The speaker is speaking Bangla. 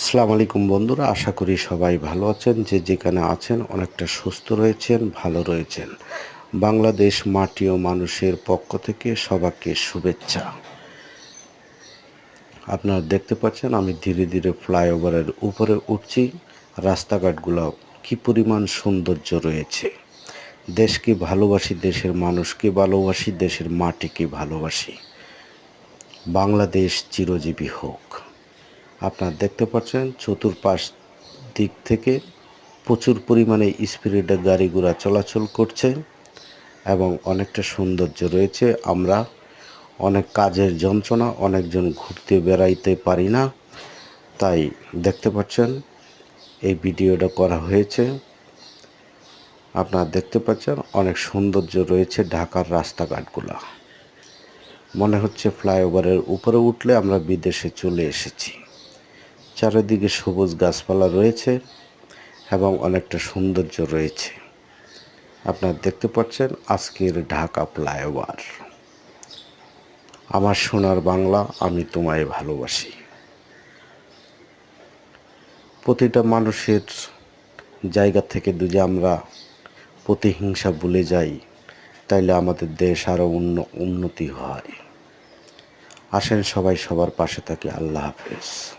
আসসালামু আলাইকুম বন্ধুরা, আশা করি সবাই ভালো আছেন। যে যেখানে আছেন অনেকটা সুস্থ রয়েছেন, ভালো রয়েছেন। বাংলাদেশ মাটি ও মানুষের পক্ষ থেকে সবাইকে শুভেচ্ছা। আপনারা দেখতে পাচ্ছেন আমি ধীরে ধীরে ফ্লাইওভারের উপরে উঠছি। রাস্তাঘাটগুলো কি পরিমাণ সৌন্দর্য রয়েছে। দেশকে ভালোবাসি, দেশের মানুষকে ভালোবাসি, দেশের মাটিকে ভালোবাসি। বাংলাদেশ চিরজীবী হোক। আপনারা দেখতে পাচ্ছেন চতুর্পাশ দিক থেকে প্রচুর পরিমাণে স্পিডে গাড়ি ঘোড়া চলাচল করছে এবং অনেকটা সৌন্দর্য রয়েছে। আমরা অনেক কাজের যন্ত্রণা, অনেকজন ঘুরতে বেড়াইতে পারি না, তাই দেখতে পাচ্ছেন এই ভিডিওটা করা হয়েছে। আপনারা দেখতে পাচ্ছেন অনেক সৌন্দর্য রয়েছে ঢাকার রাস্তাঘাটগুলো। মনে হচ্ছে ফ্লাইওভারের উপরে উঠলে আমরা বিদেশে চলে এসেছি। চারিদিকে সবুজ গাছপালা রয়েছে এবং অনেকটা সৌন্দর্য রয়েছে। আপনারা দেখতে পাচ্ছেন আজকের ঢাকা ফ্লাইওভার। আমার সোনার বাংলা, আমি তোমায় ভালোবাসি। প্রতিটা মানুষের জায়গা থেকে যদি আমরা প্রতিহিংসা ভুলে যাই, তাইলে আমাদের দেশ আরও উন্নতি হয়। আসেন সবাই সবার পাশে থাকি। আল্লাহ হাফেজ।